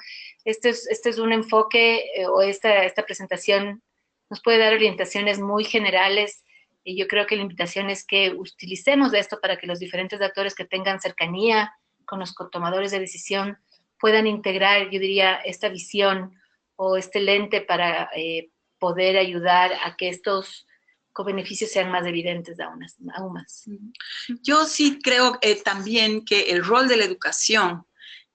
Este es un enfoque, o esta presentación nos puede dar orientaciones muy generales, y yo creo que la invitación es que utilicemos esto para que los diferentes actores que tengan cercanía con los tomadores de decisión puedan integrar, yo diría, esta visión o este lente para poder ayudar a que estos co-beneficios sean más evidentes aún más. Yo sí creo también que el rol de la educación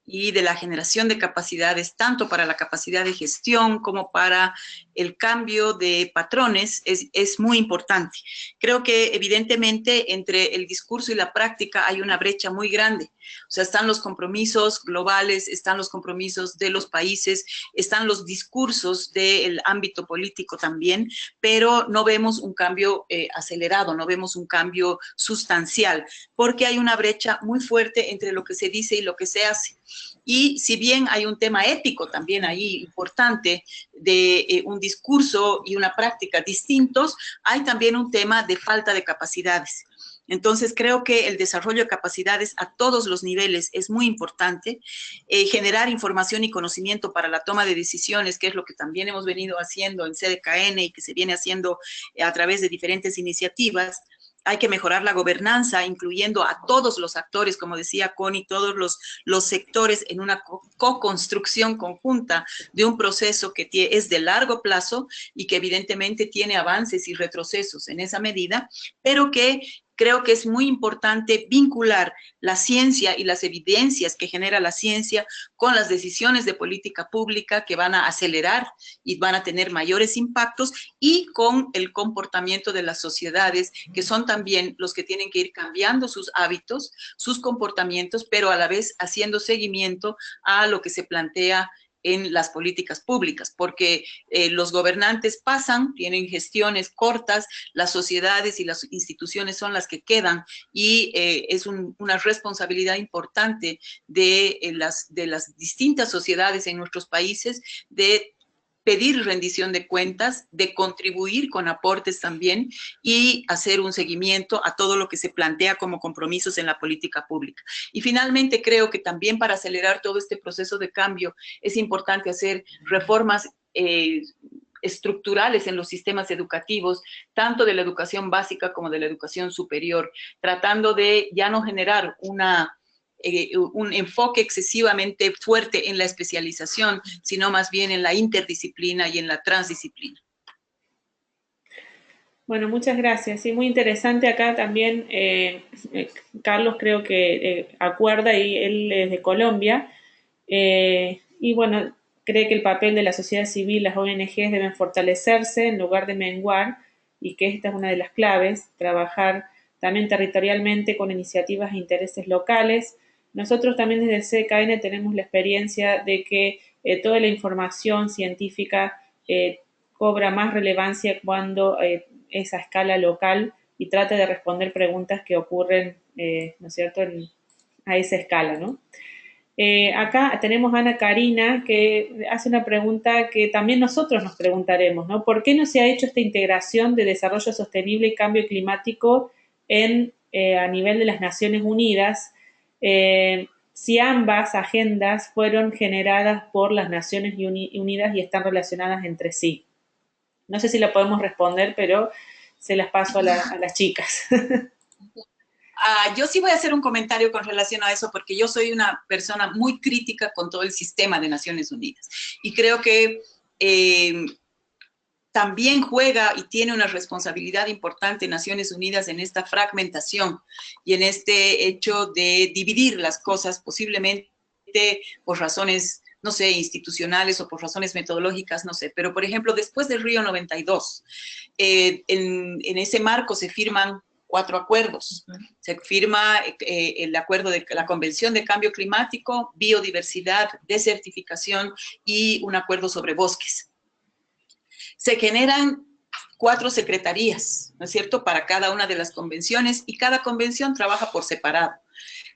y de la generación de capacidades, tanto para la capacidad de gestión como para el cambio de patrones, es muy importante. Creo que evidentemente entre el discurso y la práctica hay una brecha muy grande. O sea, están los compromisos globales, están los compromisos de los países, están los discursos del ámbito político también, pero no vemos un cambio acelerado, no vemos un cambio sustancial, porque hay una brecha muy fuerte entre lo que se dice y lo que se hace. Y si bien hay un tema ético también ahí importante de un discurso y una práctica distintos, hay también un tema de falta de capacidades. Entonces, creo que el desarrollo de capacidades a todos los niveles es muy importante. Generar información y conocimiento para la toma de decisiones, que es lo que también hemos venido haciendo en CDKN y que se viene haciendo a través de diferentes iniciativas. Hay que mejorar la gobernanza, incluyendo a todos los actores, como decía Connie, todos los sectores en una co-construcción conjunta de un proceso que es de largo plazo y que evidentemente tiene avances y retrocesos en esa medida, pero que creo que es muy importante vincular la ciencia y las evidencias que genera la ciencia con las decisiones de política pública que van a acelerar y van a tener mayores impactos, y con el comportamiento de las sociedades, que son también los que tienen que ir cambiando sus hábitos, sus comportamientos, pero a la vez haciendo seguimiento a lo que se plantea en las políticas públicas, porque los gobernantes pasan, tienen gestiones cortas, las sociedades y las instituciones son las que quedan, y es una responsabilidad importante de las distintas sociedades en nuestros países de pedir rendición de cuentas, de contribuir con aportes también y hacer un seguimiento a todo lo que se plantea como compromisos en la política pública. Y finalmente creo que también para acelerar todo este proceso de cambio es importante hacer reformas estructurales en los sistemas educativos, tanto de la educación básica como de la educación superior, tratando de ya no generar un enfoque excesivamente fuerte en la especialización, sino más bien en la interdisciplina y en la transdisciplina. Bueno, muchas gracias. Sí, muy interesante acá también. Carlos creo que acuerda, y él es de Colombia, y bueno, cree que el papel de la sociedad civil, las ONGs deben fortalecerse en lugar de menguar, y que esta es una de las claves, trabajar también territorialmente con iniciativas e intereses locales. Nosotros también desde el CDKN tenemos la experiencia de que toda la información científica cobra más relevancia cuando es a escala local y trata de responder preguntas que ocurren, ¿no es cierto?, a esa escala, ¿no? Acá tenemos a Ana Karina, que hace una pregunta que también nosotros nos preguntaremos, ¿no? ¿Por qué no se ha hecho esta integración de desarrollo sostenible y cambio climático a nivel de las Naciones Unidas, si ambas agendas fueron generadas por las Naciones Unidas y están relacionadas entre sí? No sé si la podemos responder, pero se las paso a las chicas. Yo sí voy a hacer un comentario con relación a eso, porque yo soy una persona muy crítica con todo el sistema de Naciones Unidas. Y creo que también juega y tiene una responsabilidad importante Naciones Unidas en esta fragmentación y en este hecho de dividir las cosas, posiblemente por razones, no sé, institucionales o por razones metodológicas, no sé. Pero, por ejemplo, después de Río 92, en ese marco se firman 4 acuerdos. Se firma el acuerdo de la Convención de Cambio Climático, Biodiversidad, Desertificación y un acuerdo sobre bosques. Se generan 4 secretarías, ¿no es cierto?, para cada una de las convenciones, y cada convención trabaja por separado.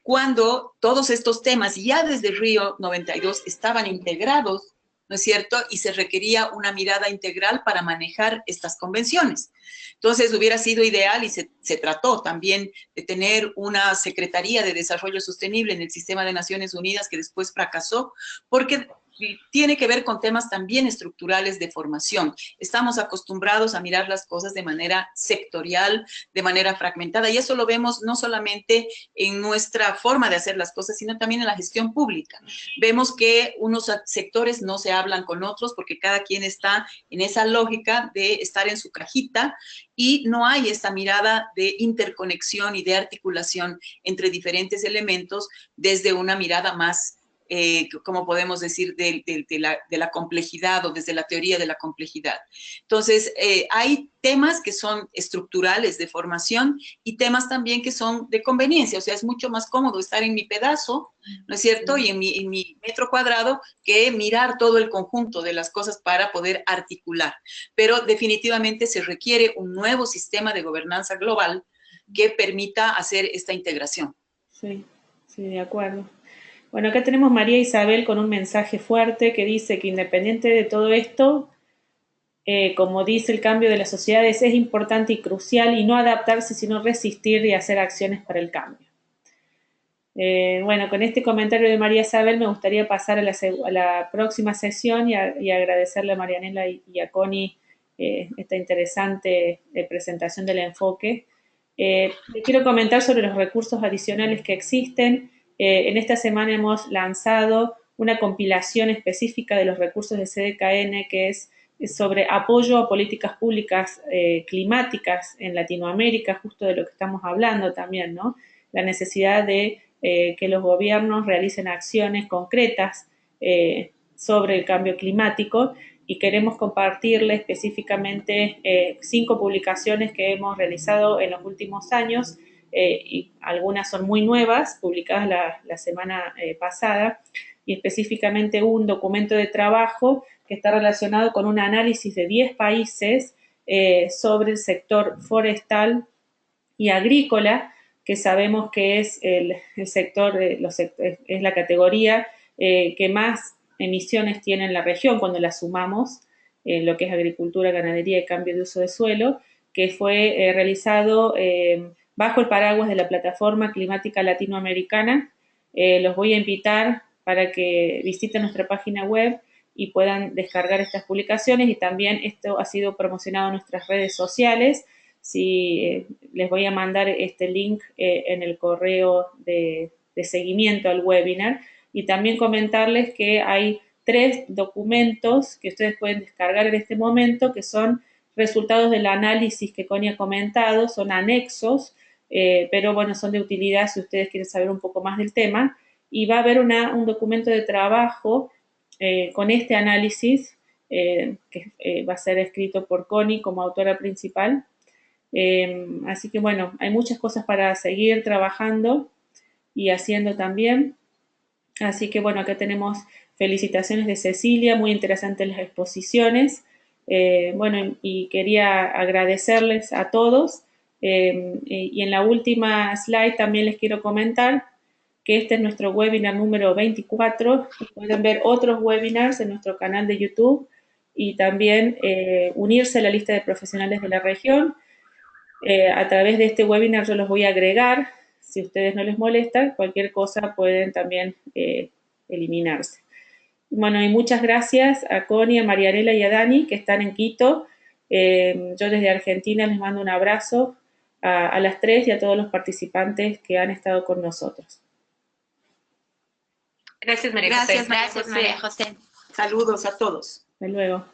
Cuando todos estos temas ya desde Río 92 estaban integrados, ¿no es cierto?, y se requería una mirada integral para manejar estas convenciones. Entonces, hubiera sido ideal, y se trató también de tener una Secretaría de Desarrollo Sostenible en el sistema de Naciones Unidas, que después fracasó, porque tiene que ver con temas también estructurales de formación. Estamos acostumbrados a mirar las cosas de manera sectorial, de manera fragmentada, y eso lo vemos no solamente en nuestra forma de hacer las cosas, sino también en la gestión pública. Vemos que unos sectores no se hablan con otros porque cada quien está en esa lógica de estar en su cajita, y no hay esta mirada de interconexión y de articulación entre diferentes elementos desde una mirada más, como podemos decir, de la complejidad, o desde la teoría de la complejidad. Entonces, hay temas que son estructurales de formación y temas también que son de conveniencia. O sea, es mucho más cómodo estar en mi pedazo, ¿no es cierto?, y en mi metro cuadrado, que mirar todo el conjunto de las cosas para poder articular. Pero definitivamente se requiere un nuevo sistema de gobernanza global que permita hacer esta integración. Sí, sí, de acuerdo. Bueno, acá tenemos María Isabel con un mensaje fuerte que dice que independiente de todo esto, como dice el cambio de las sociedades, es importante y crucial, y no adaptarse, sino resistir y hacer acciones para el cambio. Bueno, con este comentario de María Isabel me gustaría pasar a la próxima sesión y agradecerle a Marianela y a Connie esta interesante presentación del enfoque. Les quiero comentar sobre los recursos adicionales que existen. En esta semana hemos lanzado una compilación específica de los recursos de CDKN, que es sobre apoyo a políticas públicas climáticas en Latinoamérica, justo de lo que estamos hablando también, ¿no? La necesidad de que los gobiernos realicen acciones concretas sobre el cambio climático, y queremos compartirle específicamente 5 publicaciones que hemos realizado en los últimos años, y algunas son muy nuevas, publicadas la semana pasada, y específicamente un documento de trabajo que está relacionado con un análisis de 10 países sobre el sector forestal y agrícola, que sabemos que es el sector, es la categoría que más emisiones tiene en la región cuando la sumamos, lo que es agricultura, ganadería y cambio de uso de suelo, que fue realizado bajo el paraguas de la Plataforma Climática Latinoamericana. Los voy a invitar para que visiten nuestra página web y puedan descargar estas publicaciones, y también esto ha sido promocionado en nuestras redes sociales. Sí, les voy a mandar este link en el correo de seguimiento al webinar, y también comentarles que hay 3 documentos que ustedes pueden descargar en este momento, que son resultados del análisis que Connie ha comentado, son anexos, pero bueno, son de utilidad si ustedes quieren saber un poco más del tema, y va a haber un documento de trabajo con este análisis que va a ser escrito por Connie como autora principal. Así que bueno, hay muchas cosas para seguir trabajando y haciendo también. Así que bueno, acá tenemos felicitaciones de Cecilia, muy interesantes las exposiciones. Bueno, y quería agradecerles a todos. Y en la última slide también les quiero comentar que este es nuestro webinar número 24. Pueden ver otros webinars en nuestro canal de YouTube y también unirse a la lista de profesionales de la región. A través de este webinar yo los voy a agregar. Si a ustedes no les molesta, cualquier cosa pueden también eliminarse. Bueno, y muchas gracias a Connie, a Marianela y a Dani, que están en Quito. Yo desde Argentina les mando un abrazo a las 3 y a todos los participantes que han estado con nosotros. Gracias, María José. Gracias, María José. Saludos a todos. Hasta luego.